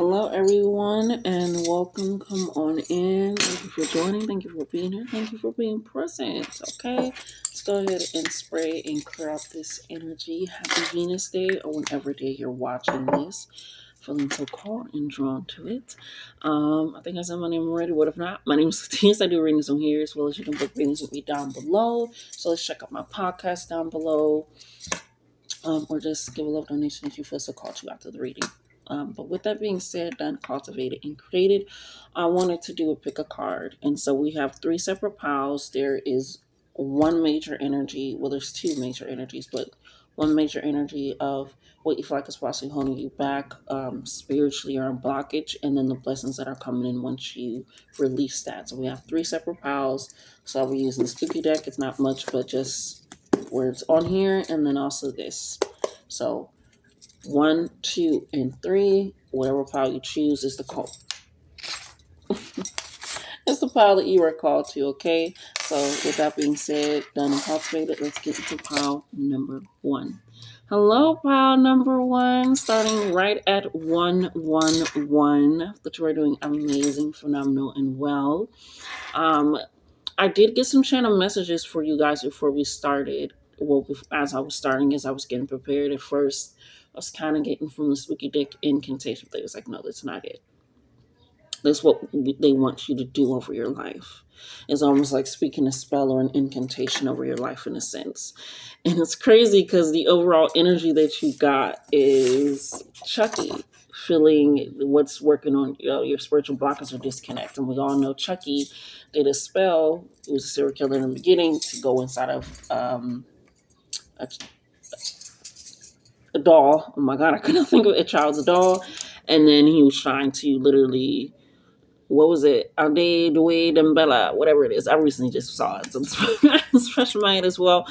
Hello, everyone, and welcome. Come on in. Thank you for joining. Thank you for being here. Thank you for being present. Okay, let's go ahead and spray and clear out this energy. Happy Venus Day, or whenever day you're watching this. Feeling so called and drawn to it. I think I said my name already. What if not? My name is Latice. I do readings on here as well as you can book readings with me down below. So let's check out my podcast down below. Or just give a love donation if you feel so called to after the reading. But with that being said, done, cultivated, and created, I wanted to do a pick a card. And so we have three separate piles. There is one major energy. Well, there's two major energies, but one major energy of what you feel like is possibly holding you back spiritually or a blockage, and then the blessings that are coming in once you release that. So we have three separate piles. So I'll be using the spooky deck. It's not much, but just words on here, and then also this. So 1, 2, and 3, whatever pile you choose is the call. It's the pile that you are called to. Okay, so with that being said, done and cultivated, let's get into pile number 1. Hello, pile number 1, starting right at 111. That you are doing amazing, phenomenal, and well. I did get some channel messages for you guys before we started. Well, as I was starting, as I was getting prepared at first, I was kind of getting from the spooky deck incantation. They was like, no, that's not it. That's what they want you to do over your life. It's almost like speaking a spell or an incantation over your life in a sense. And it's crazy because the overall energy that you got is Chucky, feeling what's working on your spiritual blockers or disconnect. And we all know Chucky did a spell. He was a serial killer in the beginning to go inside of a, a doll. Oh my God, I couldn't think of it. A child's doll. And then he was trying to literally, what was it? Ade Dwayne and Bella, whatever it is. I recently just saw it, so it's fresh in my head as well.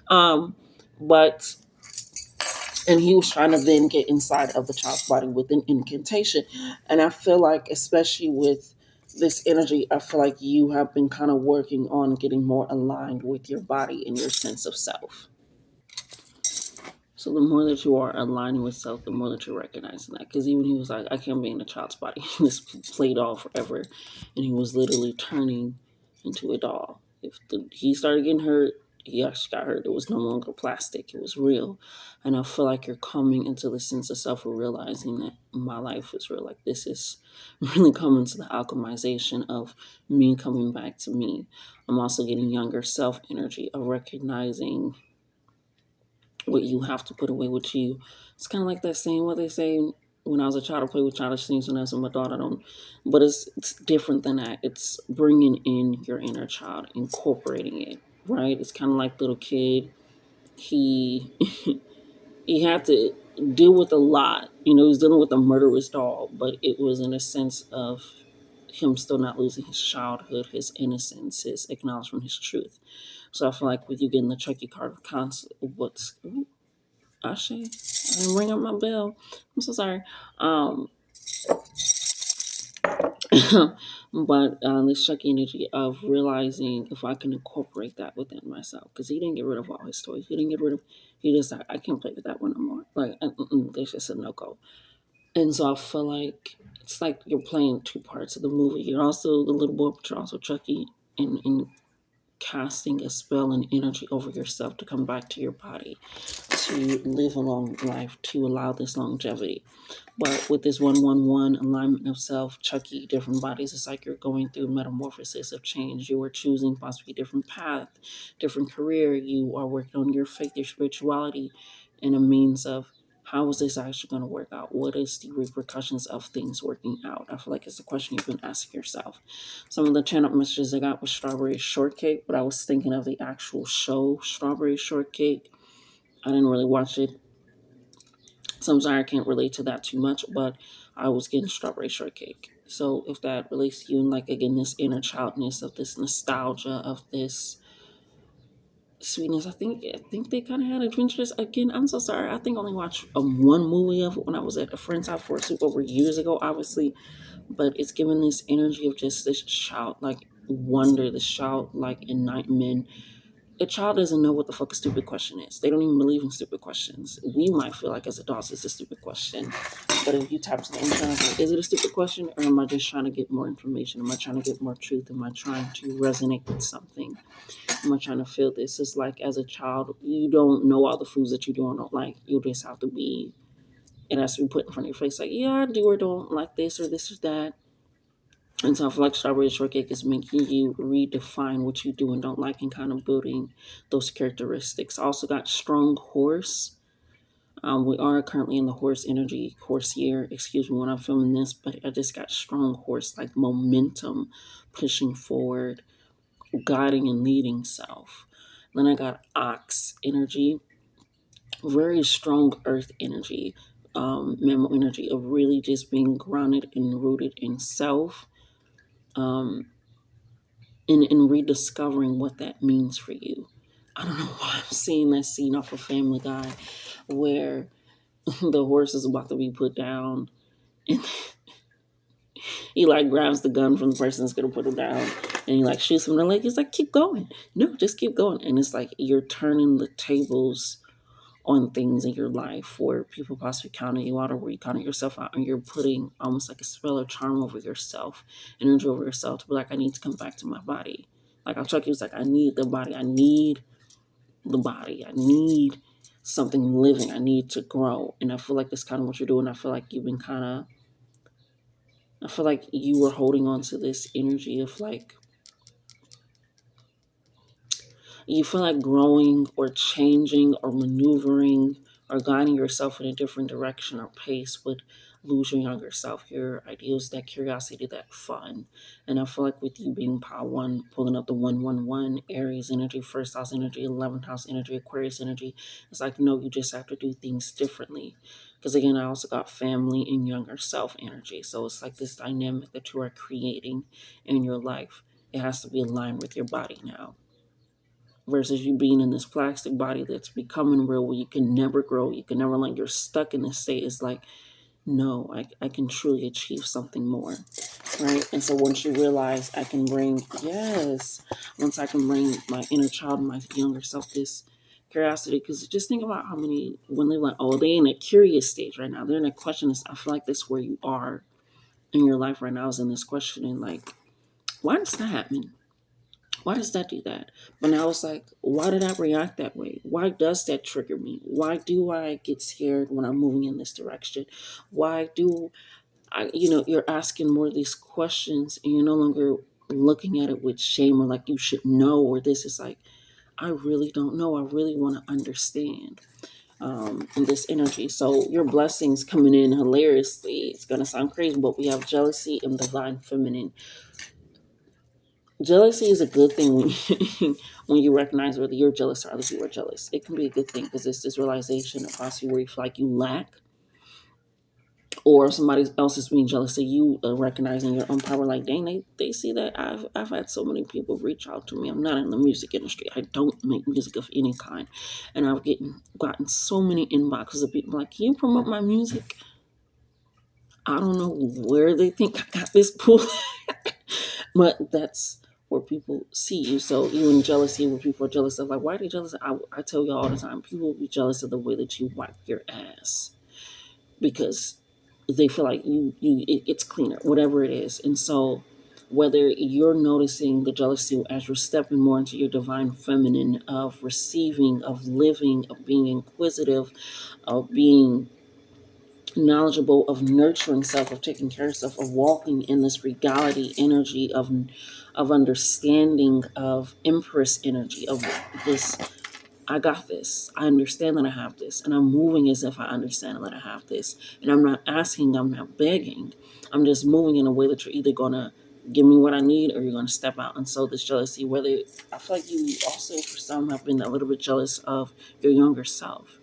But and he was trying to then get inside of the child's body with an incantation. And I feel like, especially with this energy, I feel like you have been kind of working on getting more aligned with your body and your sense of self. So the more that you are aligning with self, the more that you're recognizing that. Because even he was like, I can't be in a child's body. This played off forever. And he was literally turning into a doll. He started getting hurt, he actually got hurt. It was no longer plastic. It was real. And I feel like you're coming into the sense of self or realizing that my life is real. Like this is really coming to the alchemization of me coming back to me. I'm also getting younger self energy of recognizing what you have to put away with you. It's kind of like that saying what they say when I was a child, I play with childish things. When I was an adult, I don't. But it's different than that. It's bringing in your inner child, incorporating it, right? It's kind of like little kid. He he had to deal with a lot. You know, he was dealing with a murderous doll, but it was in a sense of him still not losing his childhood, his innocence, his acknowledgement, his truth. So I feel like with you getting the Chucky card of what's Ashe. I didn't ring up my bell. I'm so sorry. But this Chucky energy of realizing if I can incorporate that within myself, because he didn't get rid of all his toys. He didn't get rid of. He just like I can't play with that one no more. Like there's just a no go. And so I feel like it's like you're playing two parts of the movie. You're also the little boy, but you're also Chucky, and casting a spell and energy over yourself to come back to your body, to live a long life, to allow this longevity. But with this 111 alignment of self, Chucky, different bodies, it's like you're going through metamorphosis of change. You are choosing possibly a different path, different career. You are working on your faith, your spirituality, in a means of how is this actually going to work out? What is the repercussions of things working out? I feel like it's a question you've been asking yourself. Some of the channel messages I got was Strawberry Shortcake, but I was thinking of the actual show Strawberry Shortcake. I didn't really watch it, so I'm sorry I can't relate to that too much, but I was getting Strawberry Shortcake. So if that relates to you, and like again, this inner childness of this nostalgia of this sweetness, I think they kind of had adventures again. I'm so sorry. I think I only watched one movie of it when I was at a friend's house for a sleepover years ago, obviously, but it's given this energy of just this childlike wonder, this childlike enlightenment, a child doesn't know what the fuck a stupid question is. They don't even believe in stupid questions. We might feel like as adults it's a stupid question. But if you tap to the inside, like, is it a stupid question, or am I just trying to get more information? Am I trying to get more truth? Am I trying to resonate with something? Am I trying to feel this? It's like as a child, you don't know all the foods that you do and don't like. You just have to be, it has to be put in front of your face, like, yeah, I do or don't like this or this or that. And so I feel like strawberry shortcake is making you redefine what you do and don't like and kind of building those characteristics. I also got strong horse. We are currently in the horse energy, horse year, excuse me, when I'm filming this, but I just got strong horse, like momentum, pushing forward, guiding and leading self. Then I got ox energy, very strong earth energy, mammal energy of really just being grounded and rooted in self, um, and rediscovering what that means for you. I don't know why I'm seeing that scene off of Family Guy where the horse is about to be put down and he like grabs the gun from the person that's gonna put him down and he like shoots him in the leg. He's like, keep going. No, just keep going. And it's like you're turning the tables on things in your life where people possibly counting you out or where you counting yourself out and you're putting almost like a spell or charm over yourself, energy over yourself to be like, I need to come back to my body. Like Chucky was like, I need the body. I need the body. I need something living. I need to grow. And I feel like that's kind of what you're doing. I feel like you've been kind of, I feel like you were holding on to this energy of like, you feel like growing or changing or maneuvering or guiding yourself in a different direction or pace would lose your younger self, your ideals, that curiosity, that fun. And I feel like with you being power one, pulling up the 111, Aries energy, first house energy, 11th house energy, Aquarius energy, it's like, no, you just have to do things differently. Because again, I also got family and younger self energy. So it's like this dynamic that you are creating in your life. It has to be aligned with your body now versus you being in this plastic body that's becoming real where you can never grow, you can never learn, you're stuck in this state. It's like, no, I can truly achieve something more, right? And so once you realize I can bring, yes, once I can bring my inner child, my younger self, this curiosity, because just think about how many, when they're like, oh, they're in a curious stage right now, they're in a question, I feel like that's where you are in your life right now, is in this questioning, like, why does that happen? Why does that do that? But now it's like, why did I react that way? Why does that trigger me? Why do I get scared when I'm moving in this direction? Why do I, you're asking more of these questions and you're no longer looking at it with shame or like you should know or this is like, I really don't know. I really want to understand in this energy. So your blessings coming in hilariously. It's going to sound crazy, but we have jealousy and divine feminine. Jealousy is a good thing when when you recognize whether you're jealous or other people are jealous. It can be a good thing because it's this realization of possibly where you feel like you lack, or somebody else is being jealous of you, recognizing your own power. Like, dang, they see that I've had so many people reach out to me. I'm not in the music industry. I don't make music of any kind, and I've gotten so many inboxes of people like, can you promote my music? I don't know where they think I got this pool. But that's where people see you. So even jealousy, where people are jealous of, like, why are they jealous? I tell you all the time, people will be jealous of the way that you wipe your ass because they feel like it's cleaner, whatever it is. And so whether you're noticing the jealousy as you're stepping more into your divine feminine of receiving, of living, of being inquisitive, of being knowledgeable, of nurturing self, of taking care of self, of walking in this regality energy of understanding, of empress energy, of this, I got this. I understand that I have this. And I'm moving as if I understand that I have this. And I'm not asking, I'm not begging. I'm just moving in a way that you're either gonna give me what I need or you're gonna step out. And so this jealousy, whether I feel like you also for some have been a little bit jealous of your younger self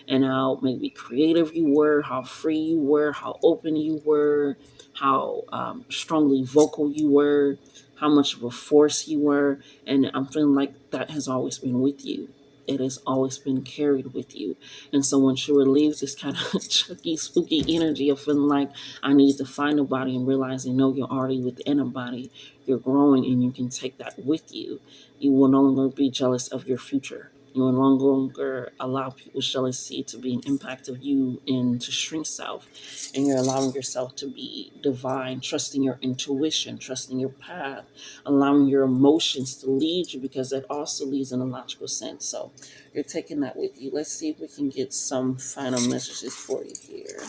and how maybe creative you were, how free you were, how open you were, how strongly vocal you were, how much of a force you were. And I'm feeling like that has always been with you. It has always been carried with you. And so once you relieve this kind of chucky, spooky energy of feeling like I need to find a body and realizing, no, you're already within a body, you're growing and you can take that with you. You will no longer be jealous of your future. You will no longer allow people's jealousy to be an impact of you and to shrink self. And you're allowing yourself to be divine, trusting your intuition, trusting your path, allowing your emotions to lead you because that also leads in a logical sense. So you're taking that with you. Let's see if we can get some final messages for you here.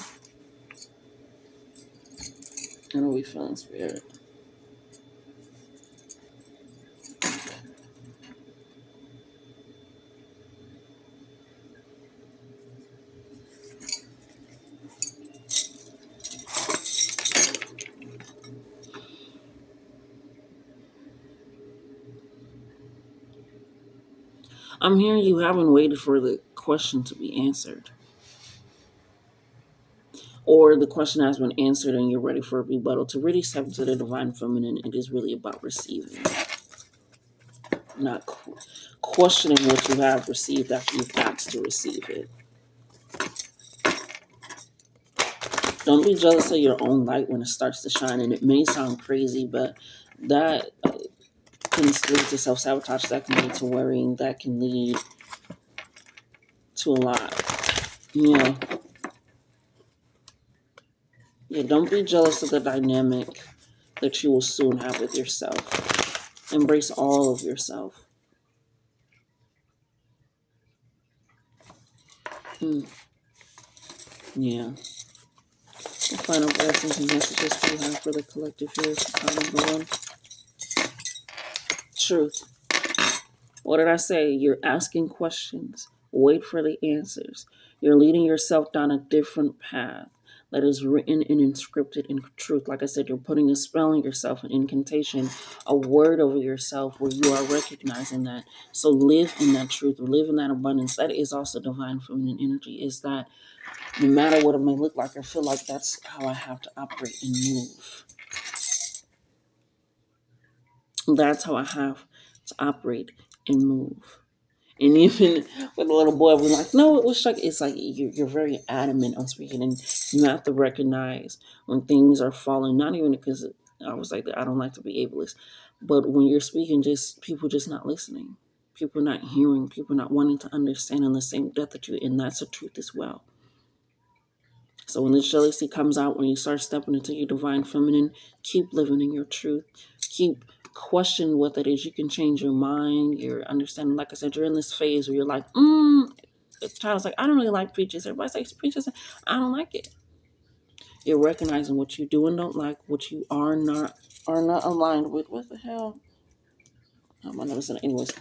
How are we feeling, Spirit? I'm hearing you haven't waited for the question to be answered, or the question has been answered and you're ready for a rebuttal. To really step into the divine feminine, it is really about receiving, not questioning what you have received after you've asked to receive it. Don't be jealous of your own light when it starts to shine. And it may sound crazy, but that can lead to self sabotage. That can lead to worrying. That can lead to a lot. Yeah. Yeah. Don't be jealous of the dynamic that you will soon have with yourself. Embrace all of yourself. Mm, yeah. The final blessings and messages we have for the collective here is number one. Truth. What did I say? You're asking questions. Wait for the answers. You're leading yourself down a different path that is written and inscripted in truth. Like I said, you're putting a spell on yourself, an incantation, a word over yourself where you are recognizing that. So live in that truth, live in that abundance. That is also divine feminine energy, is that no matter what it may look like or feel like, that's how I have to operate and move. That's how I have to operate and move. And even with a little boy, we're like, no, it was like, it's like you're very adamant on speaking. And you have to recognize when things are falling, not even because I was like, I don't like to be ableist, but when you're speaking, just people just not listening, people not hearing, people not wanting to understand in the same depth that you, and that's a truth as well. So when the jealousy comes out, when you start stepping into your divine feminine, keep living in your truth. Keep questioning what that is. You can change your mind, your understanding. Like I said, you're in this phase where you're like, the child's like, I don't really like preachers. Everybody says preachers. I don't like it. You're recognizing what you do and don't like, what you are not aligned with. What the hell? I'm not listening. Anyways,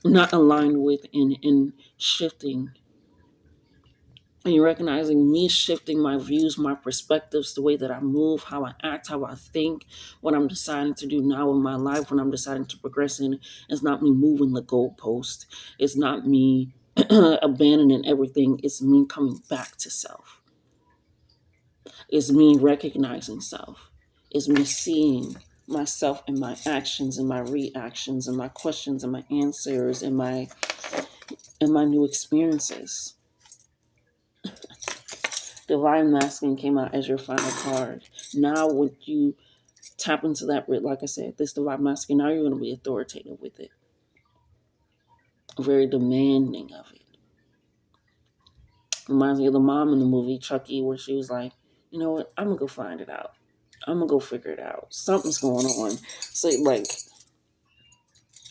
not aligned with in shifting. And you're recognizing me shifting my views, my perspectives, the way that I move, how I act, how I think, what I'm deciding to do now in my life, when I'm deciding to progress in. It's not me moving the goalpost. It's not me abandoning everything. It's me coming back to self. It's me recognizing self. It's me seeing myself and my actions and my reactions and my questions and my answers and my new experiences. Divine Masculine came out as your final card. Now, when you tap into that, like I said, this Divine Masculine, now you're going to be authoritative with it, very demanding of it. Reminds me of the mom in the movie Chucky, where she was like, you know what, I'm going to go find it out. I'm going to go figure it out. Something's going on. So, like,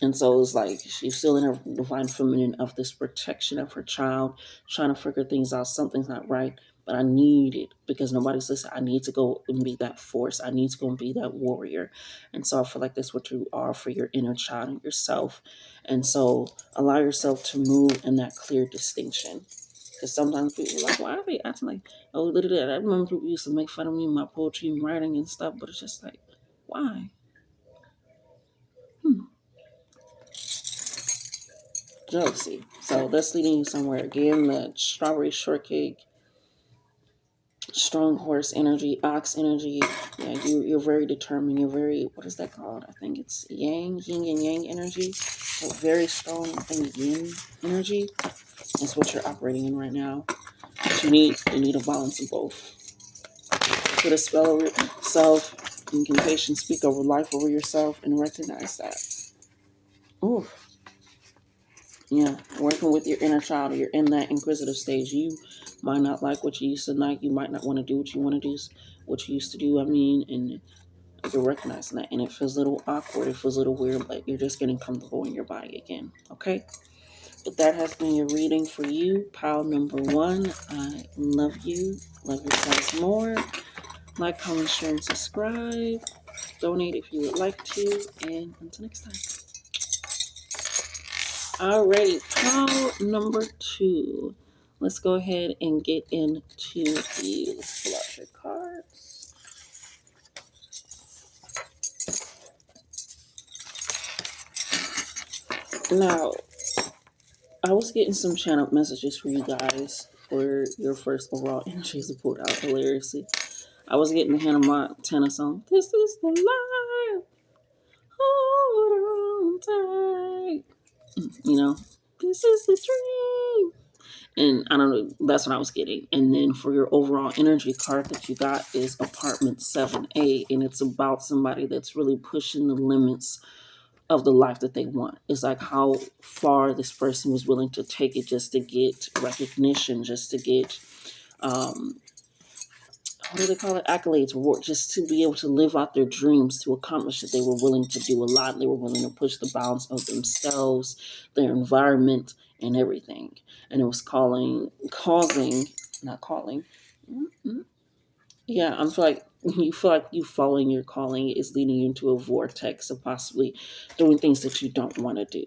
and so it's like she's still in her divine feminine of this protection of her child, trying to figure things out. Something's not right, but I need it because nobody's listening. I need to go and be that force. I need to go and be that warrior. And so I feel like that's what you are for your inner child and yourself. And so allow yourself to move in that clear distinction. Because sometimes people are like, why are they acting like, oh, literally, I remember people used to make fun of me, my poetry and writing and stuff, but it's just like, why? Hmm. Jealousy. So that's leading you somewhere. Again, the strawberry shortcake strong horse energy, ox energy. Yeah, you're very determined. You're very, what is that called? I think it's yin and yang energy. So very strong, I think yin energy is what you're operating in right now. But you need a balance of both. Put a spell over yourself, incantation, speak over life over yourself, and recognize that. Ooh, yeah, working with your inner child. You're in that inquisitive stage. You might not like what you used to like. You might not want to do what you want to do, what you used to do. I mean, and you're recognizing that, and it feels a little awkward. It feels a little weird, but you're just getting comfortable in your body again. Okay. But that has been your reading for you, pile number one. I love you. Love yourselves more. Like, comment, share, and subscribe. Donate if you would like to. And until next time. Alrighty, pile number two. Let's go ahead and get into the flusher cards. Now, I was getting some channel messages for you guys for your first overall energies pulled out hilariously. I was getting the Hannah Montana song. This is the life. Hold on tight. You know, this is the dream. And I don't know, that's what I was getting. And then for your overall energy card that you got is apartment 7A. And it's about somebody that's really pushing the limits of the life that they want. It's like how far this person was willing to take it just to get recognition, just to get what do they call it? Accolades, reward, just to be able to live out their dreams, to accomplish it. They were willing to do a lot. They were willing to push the bounds of themselves, their environment, and everything. And it was not calling. Yeah, I feel like you following your calling is leading you into a vortex of possibly doing things that you don't want to do.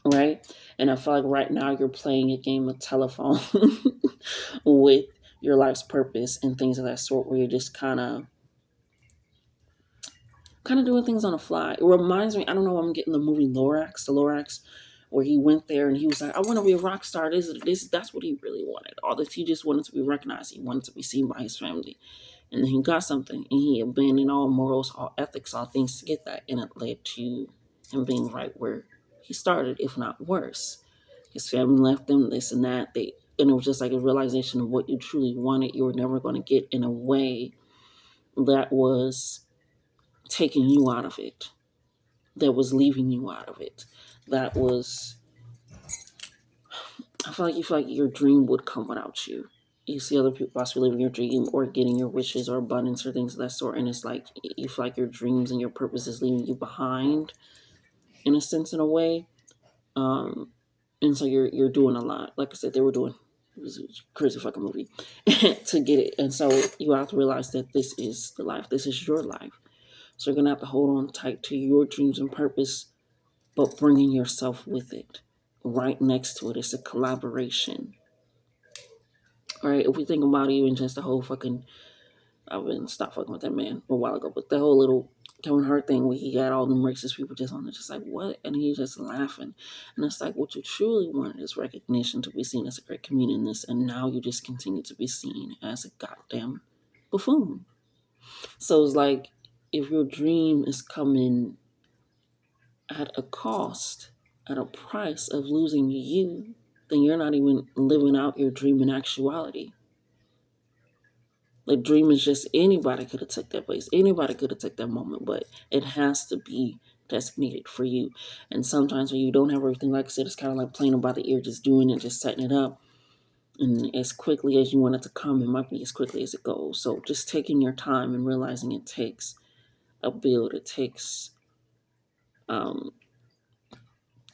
Right? And I feel like right now you're playing a game of telephone with your life's purpose and things of that sort, where you're just kind of doing things on the fly. It reminds me, I don't know, I'm getting the movie the Lorax, where he went there and he was like, I want to be a rock star. That's what he really wanted. All this, he just wanted to be recognized. He wanted to be seen by his family. And then he got something and he abandoned all morals, all ethics, all things to get that. And it led to him being right where he started, if not worse. His family left him, this and that. And it was just like a realization of what you truly wanted, you were never going to get in a way that was taking you out of it, that was leaving you out of it, that was, I feel like you feel like your dream would come without you. You see other people possibly living your dream or getting your wishes or abundance or things of that sort, and it's like you feel like your dreams and your purpose is leaving you behind, in a sense, in a way. Um, and so you're doing a lot. Like I said, they were doing, it was a crazy fucking movie to get it, and so you have to realize that this is the life. This is your life. So you're gonna have to hold on tight to your dreams and purpose, but bringing yourself with it. Right next to it, it's a collaboration. All right, if we think about even just the whole fucking, I wouldn't stop fucking with that man a while ago, but the whole little Kevin Hart thing where he got all them racist people just on it, just like, what? And he's just laughing. And it's like, what you truly wanted is recognition, to be seen as a great comedian in this, and now you just continue to be seen as a goddamn buffoon. So it's like, if your dream is coming at a cost, at a price of losing you, then you're not even living out your dream in actuality. The dream is just, anybody could have took that place. Anybody could have took that moment, but it has to be designated for you. And sometimes when you don't have everything, like I said, it's kind of like playing it by the ear, just doing it, just setting it up. And as quickly as you want it to come, it might be as quickly as it goes. So just taking your time and realizing it takes a build. It takes, um,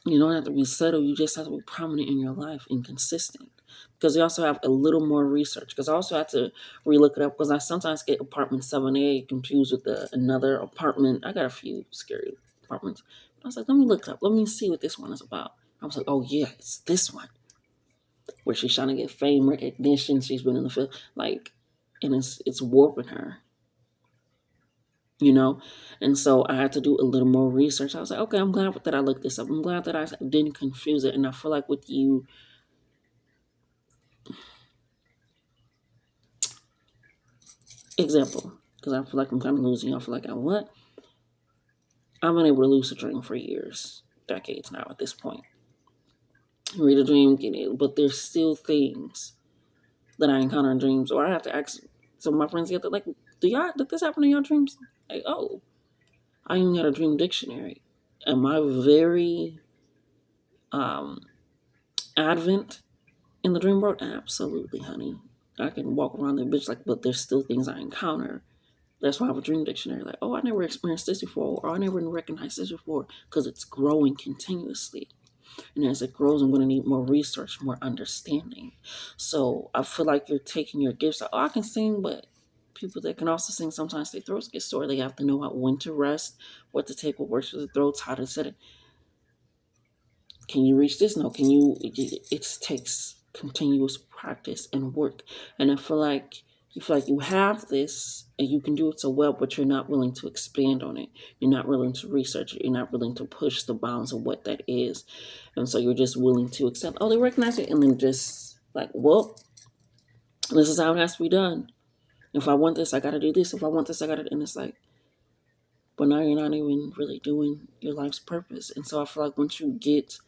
you don't have to be subtle. You just have to be prominent in your life and consistent. Because you also have a little more research. Because I also have to relook it up. Because I sometimes get apartment 7A confused with another apartment. I got a few scary apartments. I was like, let me look up. Let me see what this one is about. I was like, oh yeah, it's this one. Where she's trying to get fame, recognition. She's been in the film. Like, and it's warping her. You know, and so I had to do a little more research. I was like, okay, I'm glad that I looked this up. I'm glad that I didn't confuse it. And I feel like with you, example, because I feel like I'm kind of losing. I feel like what? I've been able to lose a dream for years, decades now at this point. Read a dream, get it, but there's still things that I encounter in dreams, or I have to ask. So my friends get to like, did this happen in your dreams? Like, oh, I even got a dream dictionary. Am I very um advent in the dream world? Absolutely, honey. I can walk around the bitch like, but there's still things I encounter. That's why I have a dream dictionary. Like, oh, I never experienced this before, or I never recognized this before, because it's growing continuously. And as it grows, I'm going to need more research, more understanding. So I feel like you're taking your gifts. Like, oh, I can sing, but people that can also sing, sometimes their throats get sore. They have to know how when to rest, what to take, what works for the throats, how to set it. Can you reach this note? Can you? It takes continuous practice and work. And I feel like you feel like you have this and you can do it so well, but you're not willing to expand on it. You're not willing to research it. You're not willing to push the bounds of what that is. And so you're just willing to accept, oh, they recognize it, and then just like, well, this is how it has to be done. If I want this, I got to do this. If I want this, I got to. And it's like, but now you're not even really doing your life's purpose. And so I feel like once you get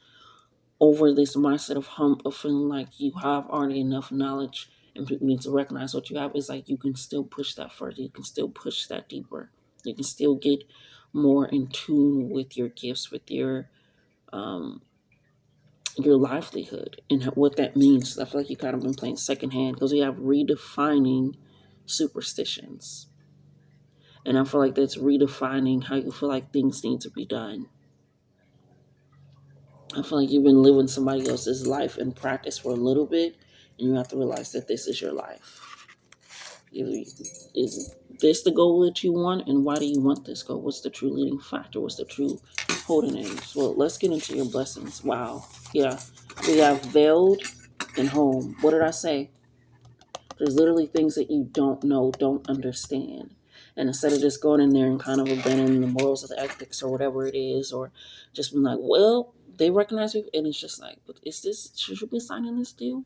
over this mindset of hump of feeling like you have already enough knowledge and people need to recognize what you have, is like you can still push that further. You can still push that deeper. You can still get more in tune with your gifts, with um, your livelihood and what that means. I feel like you kind of been playing secondhand because we have redefining superstitions. And I feel like that's redefining how you feel like things need to be done. I feel like you've been living somebody else's life in practice for a little bit, and you have to realize that this is your life. Is this the goal that you want, and why do you want this goal? What's the true leading factor? What's the true holding aims? Well, let's get into your blessings. Wow. Yeah. We have veiled and home. What did I say? There's literally things that you don't know, don't understand. And instead of just going in there and kind of abandoning the morals of the ethics or whatever it is, or just being like, well, they recognize you, and it's just like, but is this, should you be signing this deal?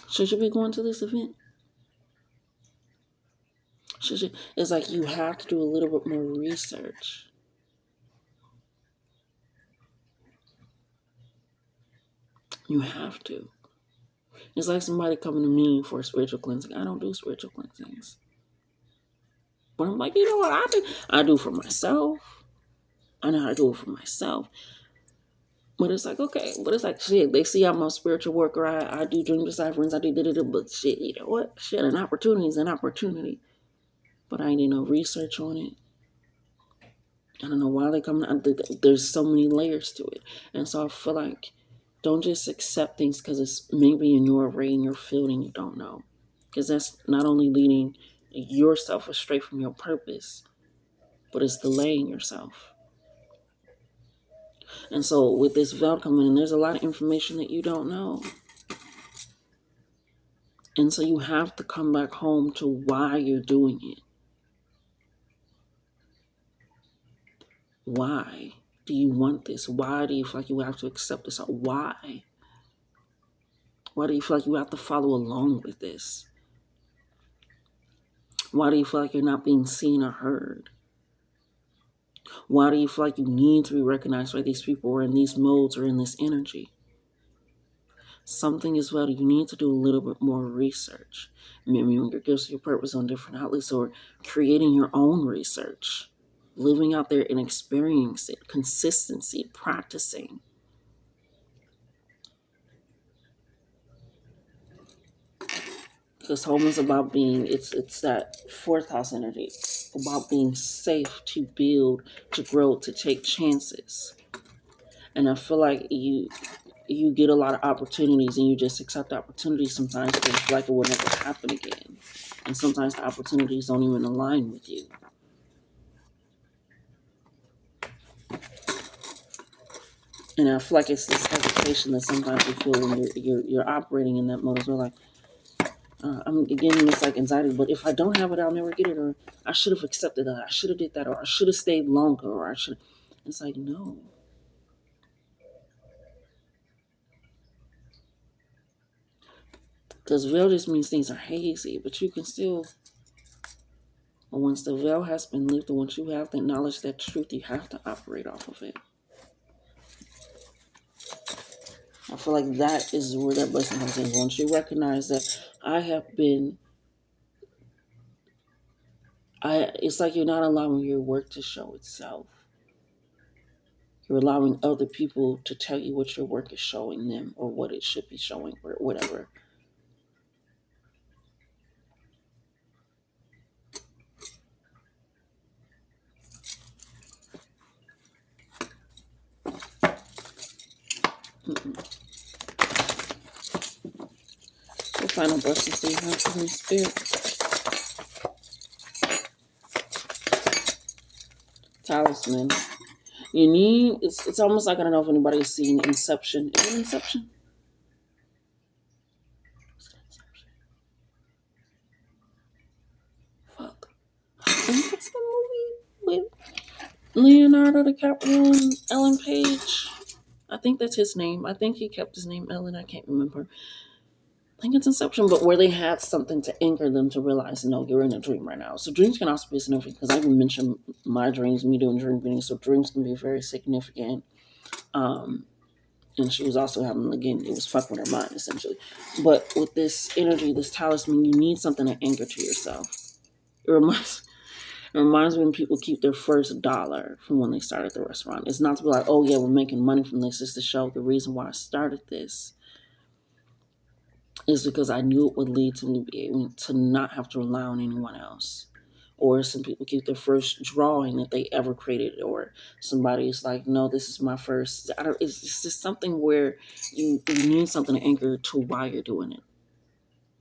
Should you be going to this event? Should you? It's like you have to do a little bit more research. You have to. It's like somebody coming to me for a spiritual cleansing. I don't do spiritual cleansings. But I'm like, you know what I do? I do for myself. I know how to do it for myself. But it's like, okay, but it's like, shit, they see I'm a spiritual worker. I do dream decipherings. I do da. But shit, you know what? Shit, an opportunity is an opportunity. But I ain't did no research on it. I don't know why they come. There's so many layers to it. And so I feel like don't just accept things because it's maybe in your array, in your field, and you don't know. Because that's not only leading yourself astray from your purpose, but it's delaying yourself. And so with this veil coming in, there's a lot of information that you don't know. And so you have to come back home to why you're doing it. Why do you want this? Why do you feel like you have to accept this? Why? Why do you feel like you have to follow along with this? Why do you feel like you're not being seen or heard? Why do you feel like you need to be recognized by these people or in these modes or in this energy? Something as well, you need to do a little bit more research. Maybe when your gifts, your purpose on different outlets, or creating your own research, living out there and experience it, consistency, practicing. Because home is about being, it's that fourth house energy, about being safe to build, to grow, to take chances. And I feel like you get a lot of opportunities and you just accept opportunities sometimes because you feel like it will never happen again. And sometimes the opportunities don't even align with you. And I feel like it's this hesitation that sometimes you feel when you're operating in that mode as well. Like I'm getting this like anxiety, but if I don't have it, I'll never get it. Or I should have accepted that. I should have did that. Or I should have stayed longer. Or I should. It's like no. Because veil just means things are hazy, but you can still, once the veil has been lifted, once you have the knowledge, that truth, you have to operate off of it. I feel like that is where that blessing comes in. Once you recognize that I have been, it's like you're not allowing your work to show itself. You're allowing other people to tell you what your work is showing them or what it should be showing or whatever. The final blessings that you have from the Spirit. Talisman. You need, it's almost like, I don't know if anybody's seen Inception. Is it Inception? Is it Inception? Fuck. I think it's the movie with Leonardo DiCaprio and Ellen Page. I think that's his name. I think he kept his name Ellen. I can't remember. I think it's Inception, but where they had something to anchor them to realize, no, you're in a dream right now. So dreams can also be significant, because I can mention my dreams, me doing dream readings. So dreams can be very significant. And she was also having, again, it was fucking with her mind, essentially. But with this energy, this talisman, you need something to anchor to yourself. It reminds me when people keep their first dollar from when they started the restaurant. It's not to be like, oh yeah, we're making money from this. It's to show the reason why I started this is because I knew it would lead to me being able to not have to rely on anyone else. Or some people keep their first drawing that they ever created, or somebody is like, no, this is my first. It's just something where you need something to anchor to why you're doing it.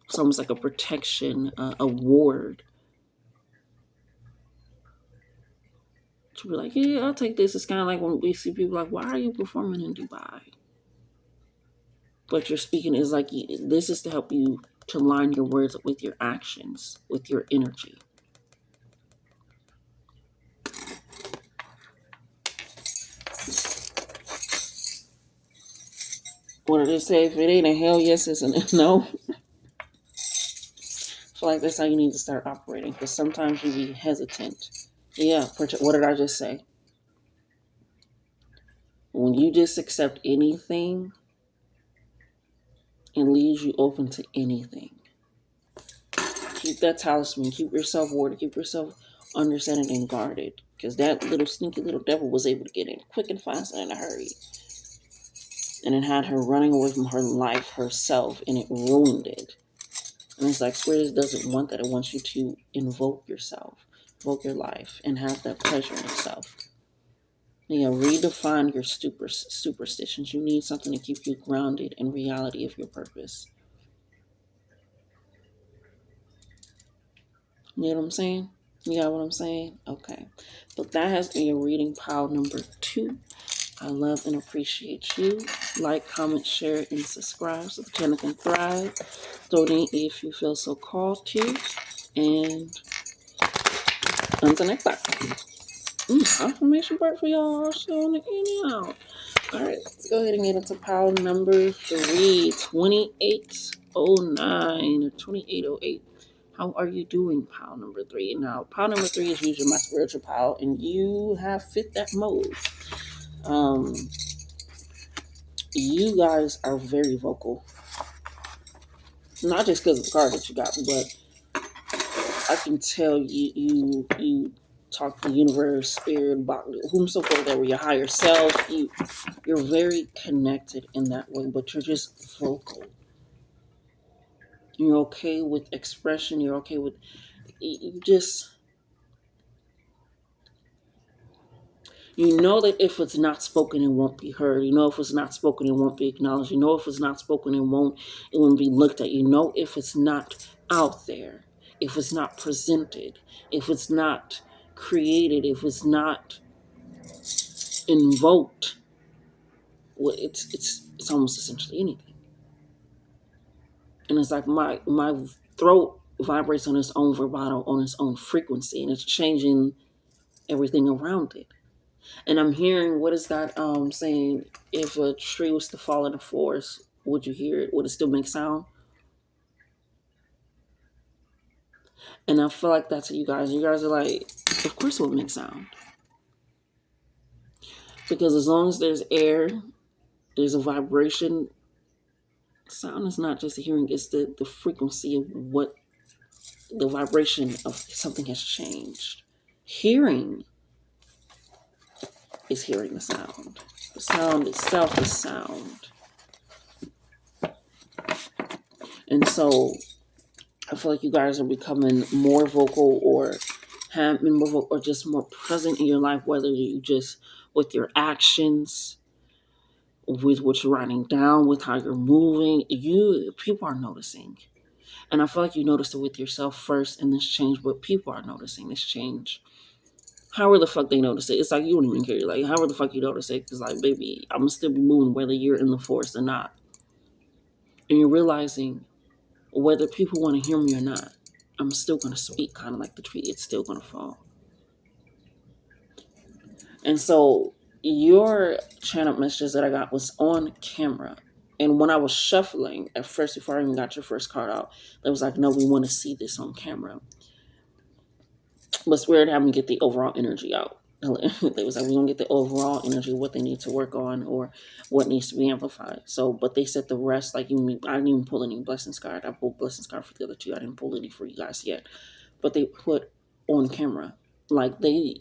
It's almost like a protection, a ward. To be like, yeah, I'll take this. It's kind of like when we see people like, why are you performing in Dubai? But you're speaking is like, this is to help you to line your words up with your actions, with your energy. What did it say? If it ain't a hell yes, it's a no. I feel like that's how you need to start operating, because sometimes you be hesitant. Yeah, what did I just say? When you just accept anything, it leaves you open to anything. Keep that talisman, keep yourself warded, keep yourself understanding and guarded, because that little sneaky little devil was able to get in quick and fast and in a hurry. And it had her running away from her life herself, and it ruined it. And it's like, Spirit doesn't want that. It wants you to invoke yourself, invoke your life, and have that pleasure in itself. Yeah, redefine your superstitions. You need something to keep you grounded in reality of your purpose. You know what I'm saying? You got what I'm saying? Okay. But that has been your reading pile number 2. I love and appreciate you. Like, comment, share, and subscribe so the channel can thrive. Donate if you feel so called to. And until next time. Confirmation part for y'all. Showing the in out. Alright, let's go ahead and get into pile number 3. 2809 or 2808. How are you doing, pile number 3? Now, pile number 3 is usually my spiritual pile, and you have fit that mold. You guys are very vocal. Not just because of the card that you got, but I can tell you talk to the universe, spirit, whomsoever that were your higher self. You're very connected in that way, but you're just vocal. You're okay with expression. You're okay with you just. You know that if it's not spoken, it won't be heard. You know if it's not spoken, it won't be acknowledged. You know if it's not spoken, it won't be looked at. You know if it's not out there, if it's not presented, if it's not created, if it's not invoked, well, it's almost essentially anything. And it's like my throat vibrates on its own vibrato, on its own frequency, and it's changing everything around it. And I'm hearing, what is that saying? If a tree was to fall in a forest, would you hear it? Would it still make sound? And I feel like that's what you guys. You guys are like, of course it would make sound. Because as long as there's air, there's a vibration. Sound is not just hearing, it's the frequency of what the vibration of something has changed. Hearing is hearing the sound. The sound itself is sound. And so I feel like you guys are becoming more vocal or have been more vocal or just more present in your life, whether you just with your actions, with what you're writing down, with how you're moving. People are noticing. And I feel like you noticed it with yourself first and this change, but people are noticing this change. However the fuck they notice it, it's like you don't even care. Like, however the fuck you notice it, because, like, baby, I'm still be moving whether you're in the forest or not. And you're realizing whether people want to hear me or not, I'm still going to speak, kind of like the tree. It's still going to fall. And so your channel messages that I got was on camera. And when I was shuffling at first, before I even got your first card out, they was like, no, we want to see this on camera. But Spirit had me get the overall energy out. They was like, we don't get the overall energy, what they need to work on or what needs to be amplified. So, but they said the rest, like I didn't even pull any blessings card. I pulled blessings card for the other two. I didn't pull any for you guys yet. But they put on camera, like they,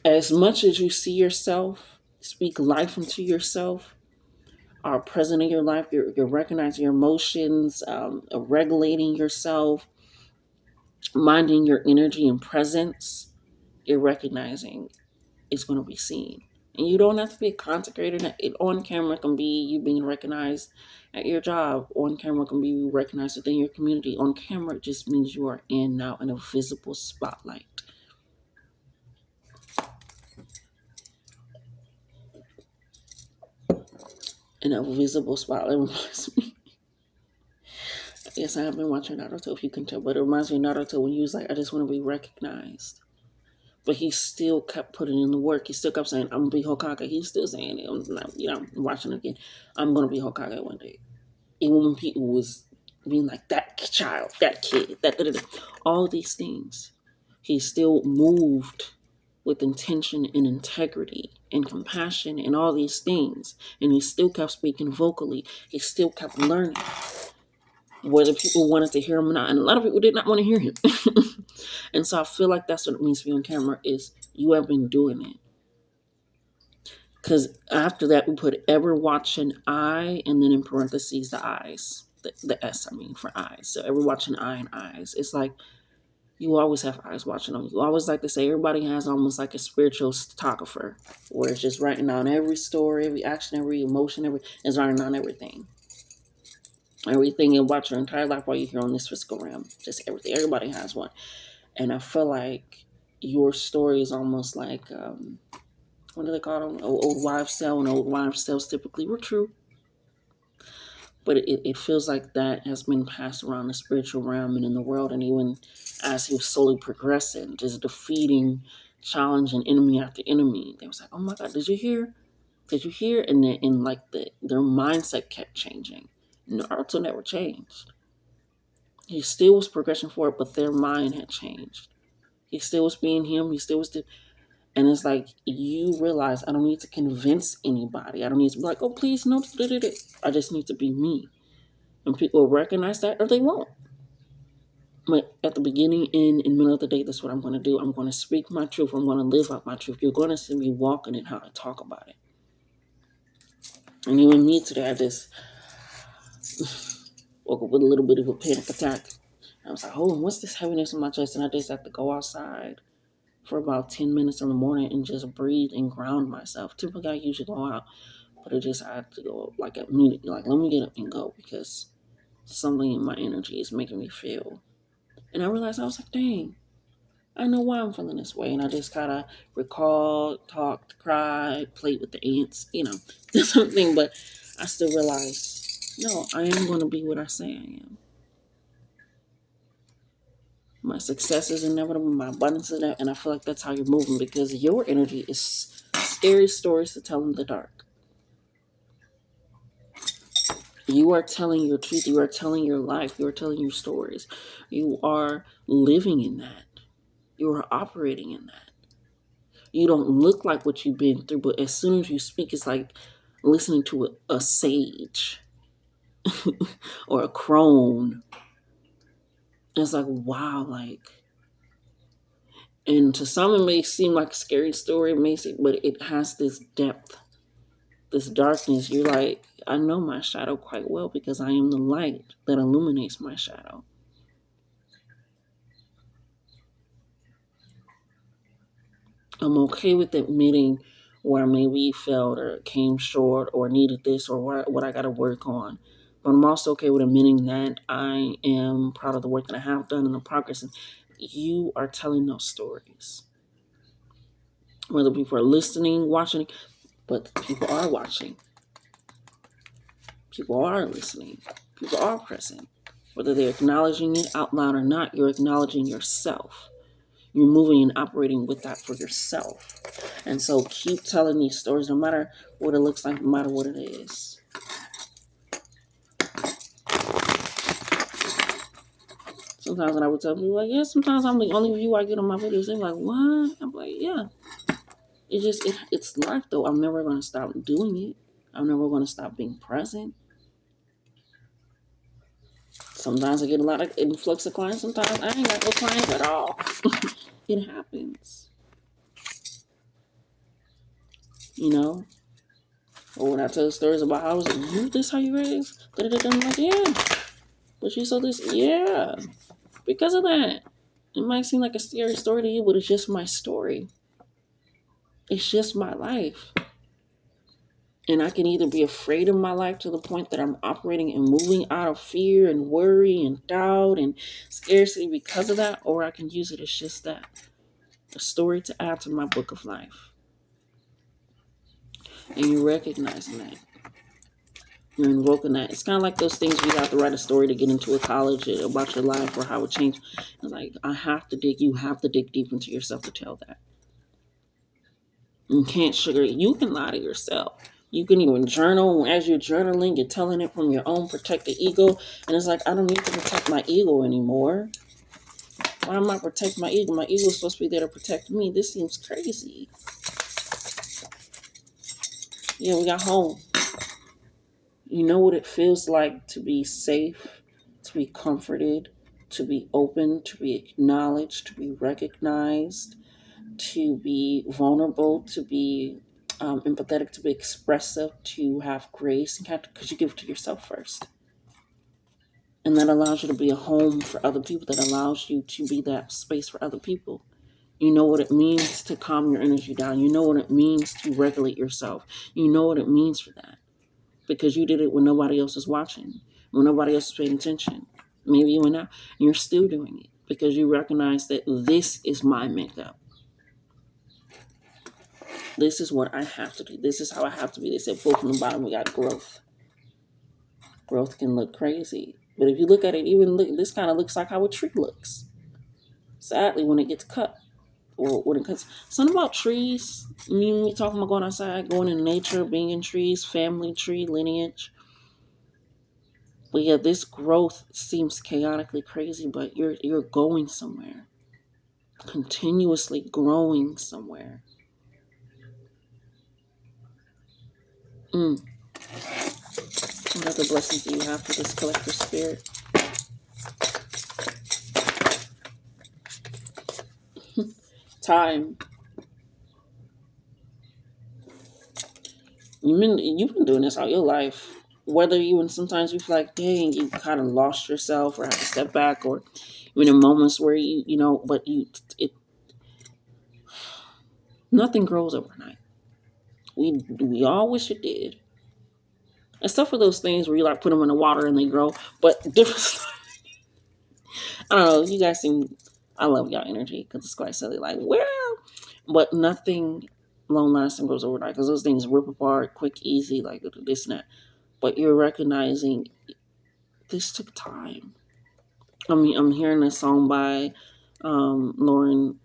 as much as you see yourself, speak life into yourself, are present in your life, you're recognizing your emotions, regulating yourself, minding your energy and presence, you're recognizing it's going to be seen. And you don't have to be consecrated. It on camera can be you being recognized at your job. On camera can be recognized within your community. On camera it just means you are in now in a visible spotlight. In a visible spotlight. It reminds me. Yes, I have been watching Naruto, if you can tell, but it reminds me of Naruto when he was like, I just want to be recognized. But he still kept putting in the work. He still kept saying, I'm going to be Hokage. He's still saying it. I'm watching it again. I'm going to be Hokage one day. Even when people was being like, that child, that kid, all these things, he still moved with intention and integrity and compassion and all these things. And he still kept speaking vocally. He still kept learning, whether people wanted to hear him or not. And a lot of people did not want to hear him. And so I feel like that's what it means to be on camera, is you have been doing it. Because after that, we put ever watching eye, and then in parentheses, the eyes. The S, I mean, for eyes. So ever watching eye and eyes. It's like you always have eyes watching on you. I always like to say everybody has almost like a spiritual photographer, where it's just writing down every story, every action, every emotion, it's writing down everything. Everything you watch your entire life while you're here on this physical realm. Just everything. Everybody has one. And I feel like your story is almost like, what do they call them? Old wives' tale, and old wives' tales typically were true. But it feels like that has been passed around the spiritual realm and in the world. And even as he was slowly progressing, just defeating, challenging enemy after enemy, they was like, oh my God, did you hear? Did you hear? And then, their mindset kept changing. Naruto never changed. He still was progression forward, but their mind had changed. He still was being him. He still was and it's like, you realize I don't need to convince anybody. I don't need to be like, oh, please, no. I just need to be me. And people will recognize that or they won't. But at the beginning, and middle of the day, that's what I'm going to do. I'm going to speak my truth. I'm going to live out my truth. You're going to see me walking in how I talk about it. And even me today, I just woke up with a little bit of a panic attack. I was like, oh, what's this heaviness in my chest? And I just have to go outside for about 10 minutes in the morning and just breathe and ground myself. Typically, I usually go out, but I had to go like immediately, like, let me get up and go, because something in my energy is making me feel. And I realized, I was like, dang, I know why I'm feeling this way. And I just kind of recalled, talked, cried, played with the ants, something. But I still realized, no, I am going to be what I say I am. My success is inevitable. My abundance is inevitable. And I feel like that's how you're moving, because your energy is scary stories to tell in the dark. You are telling your truth. You are telling your life. You are telling your stories. You are living in that. You are operating in that. You don't look like what you've been through, but as soon as you speak, it's like listening to a sage or a crone. It's like, wow, like, and to some it may seem like a scary story, but it has this depth, this darkness. You're like, I know my shadow quite well because I am the light that illuminates my shadow. I'm okay with admitting where I maybe failed or came short or needed this or what I got to work on. But I'm also okay with admitting that I am proud of the work that I have done and the progress. And you are telling those stories. Whether people are listening, watching, but people are watching, people are listening, people are present. Whether they're acknowledging it out loud or not, you're acknowledging yourself. You're moving and operating with that for yourself. And so keep telling these stories no matter what it looks like, no matter what it is. Sometimes when I would tell people, like, yeah, sometimes I'm the only view I get on my videos. They're like, what? I'm like, yeah. It's life though. I'm never going to stop doing it. I'm never going to stop being present. Sometimes I get a lot of influx of clients. Sometimes I ain't got no clients at all. It happens. You know? Or when I tell stories about how I was like, you, this how you raised? I'm like, yeah. But you saw this? Yeah. Because of that. It might seem like a scary story to you, but it's just my story. It's just my life. And I can either be afraid of my life to the point that I'm operating and moving out of fear and worry and doubt and scarcity because of that, or I can use it as just that, a story to add to my book of life. And you're recognizing that. You're invoking that. It's kind of like those things we have to write a story to get into a college about your life or how it changed. It's like, you have to dig deep into yourself to tell that. You can't sugar it. You can lie to yourself. You can even journal. As you're journaling, you're telling it from your own protected ego. And it's like, I don't need to protect my ego anymore. Why am I protecting my ego? My ego is supposed to be there to protect me. This seems crazy. Yeah, we got home. You know what it feels like to be safe, to be comforted, to be open, to be acknowledged, to be recognized, to be vulnerable, to be empathetic, to be expressive, to have grace, and because you give it to yourself first. And that allows you to be a home for other people, that allows you to be that space for other people. You know what it means to calm your energy down. You know what it means to regulate yourself. You know what it means for that. Because you did it when nobody else is watching, when nobody else is paying attention. Maybe you went out and you're still doing it because you recognize that this is my makeup. This is what I have to do. This is how I have to be. They said, pull from the bottom, we got growth. Growth can look crazy. But if you look at it, this kind of looks like how a tree looks. Sadly, when it gets cut or when it cuts. Something about trees. Me talking about going outside, going in nature, being in trees, family tree, lineage. But yeah, this growth seems chaotically crazy, but you're going somewhere. Continuously growing somewhere. What other blessings do you have for this collective spirit? Time. You've been doing this all your life. Whether sometimes you feel like, dang, you kind of lost yourself or have to step back, or even in moments where but nothing grows overnight. We all wish it did, except for those things where you like put them in the water and they grow. But different. I don't know. You guys seem. I love y'all energy because it's quite silly. Like, well, but nothing long lasting goes overnight because those things rip apart quick, easy, like this and that. But you're recognizing this took time. I mean, I'm hearing a song by Lauren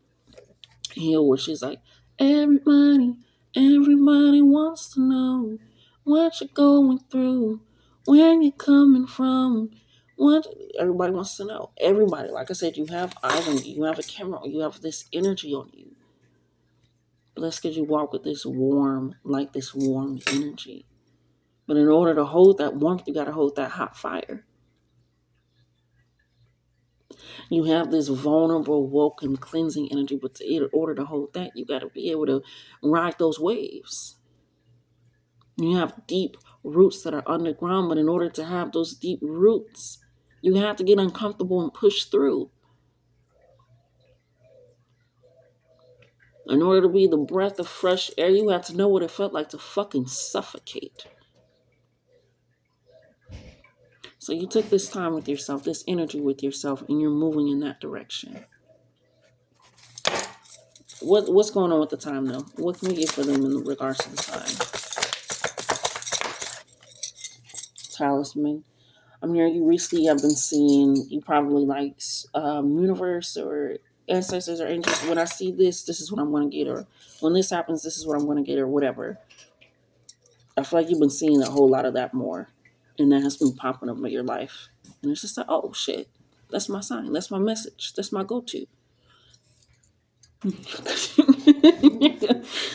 Hill where she's like, everybody wants to know what you're going through. Where you coming from? What everybody wants to know. Everybody, like I said, you have eyes on you. You have a camera. You have this energy on you. But that's because you walk with this warm, like this warm energy. But in order to hold that warmth, you got to hold that hot fire. You have this vulnerable, welcome, cleansing energy. But in order to hold that, you got to be able to ride those waves. You have deep roots that are underground, but in order to have those deep roots, you have to get uncomfortable and push through. In order to be the breath of fresh air, you have to know what it felt like to fucking suffocate. So you took this time with yourself, this energy with yourself, and you're moving in that direction. What's going on with the time though? What can we get for them in regards to the time? Talisman. I'm hearing you recently have been seeing, you probably like universe or ancestors or angels. When I see this is what I'm going to get, or when this happens, this is what I'm going to get, or whatever. I feel like you've been seeing a whole lot of that more, and that has been popping up in your life. And it's just like, oh shit, that's my sign, that's my message, that's my go-to.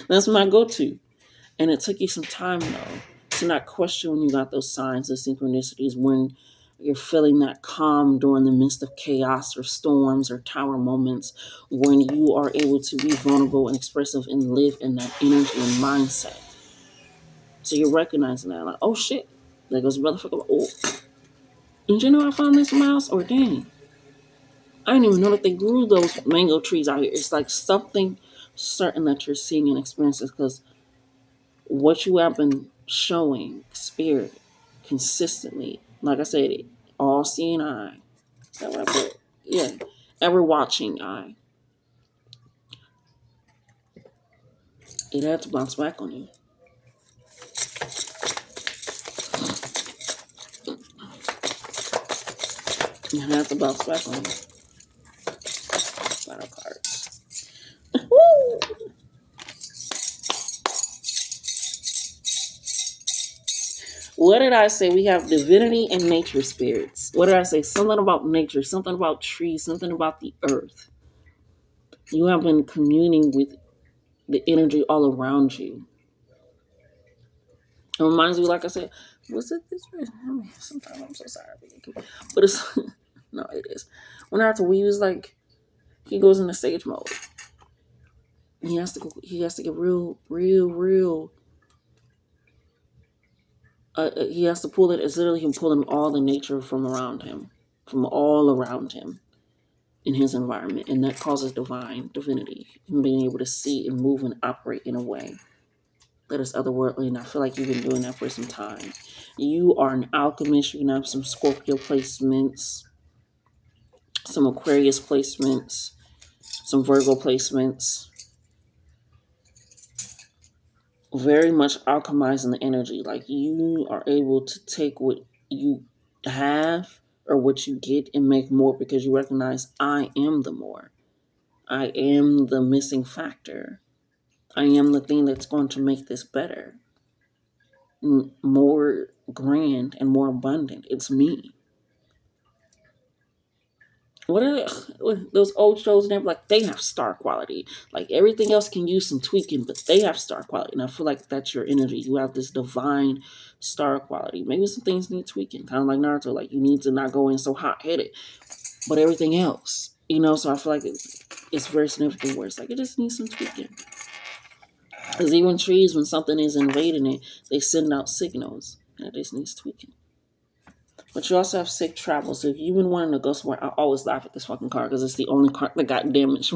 That's my go-to. And it took you some time though to not question when you got those signs of synchronicities, when you're feeling that calm during the midst of chaos or storms or tower moments, when you are able to be vulnerable and expressive and live in that energy and mindset. So you're recognizing that, like, oh shit, there goes motherfucker. Oh, did you know I found this mouse? Or dang, I didn't even know that they grew those mango trees out here. It's like something certain that you're seeing and experiencing, because what you have been showing spirit consistently, like I said, all seeing eye. Is that what I put? Yeah, ever watching eye. It had to bounce back on you. It had to bounce back on you. Battle cards. Woo! What did I say? We have divinity and nature spirits. What did I say? Something about nature, something about trees, something about the earth. You have been communing with the energy all around you. It reminds me, like I said, was it this way? I mean, sometimes I'm so sorry. But it's, no, it is. When after we was like, he goes into stage mode. He has to get real. He has to pull it. It's literally him pulling all the nature from around him, from all around him in his environment. And that causes divinity, him being able to see and move and operate in a way that is otherworldly. And I feel like you've been doing that for some time. You are an alchemist. You can have some Scorpio placements, some Aquarius placements, some Virgo placements. Very much alchemizing the energy. Like you are able to take what you have or what you get and make more, because you recognize I am the more. I am the missing factor. I am the thing that's going to make this better, more grand and more abundant. It's me. What are those old shows? And they're like, they have star quality. Like everything else can use some tweaking, but they have star quality. And I feel like that's your energy. You have this divine star quality. Maybe some things need tweaking, kind of like Naruto. Like you need to not go in so hot headed, but everything else, So I feel like it's very significant. Where it's like it just needs some tweaking. Because even trees, when something is invading it, they send out signals, and it just needs tweaking. But you also have safe travel. So if you've been wanting to go somewhere, I always laugh at this fucking car because it's the only car that got damaged.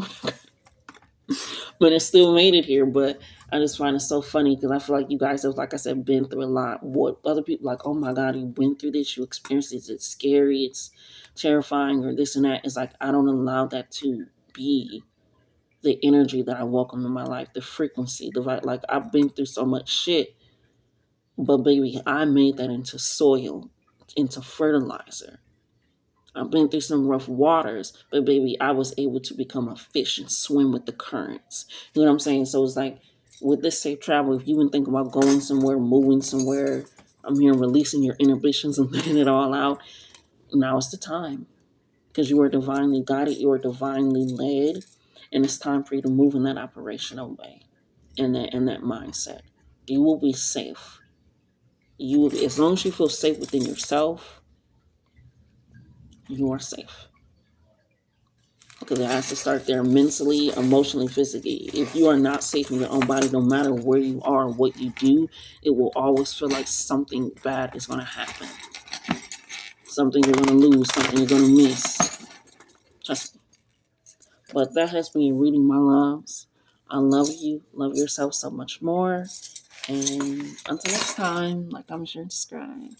But it still made it here. But I just find it so funny because I feel like you guys have, like I said, been through a lot. What other people like, oh my God, you went through this, you experienced this, it's scary, it's terrifying, or this and that. It's like I don't allow that to be the energy that I welcome in my life, the frequency, the vibe. Like I've been through so much shit, but baby, I made that into soil, into fertilizer. I've been through some rough waters, but baby, I was able to become a fish and swim with the currents. You know what I'm saying? So it's like with this safe travel, if you've been thinking about going somewhere, moving somewhere, I'm here releasing your inhibitions and letting it all out. Now is the time, because you are divinely guided, you are divinely led, and it's time for you to move in that operational way, in that mindset. You will be safe. You will be, as long as you feel safe within yourself, you are safe. Because it has to start there mentally, emotionally, physically. If you are not safe in your own body, no matter where you are and what you do, it will always feel like something bad is going to happen. Something you're going to lose, something you're going to miss. Trust me. But that has been your reading, my loves. I love you. Love yourself so much more. And until next time, like, comment, share, and subscribe.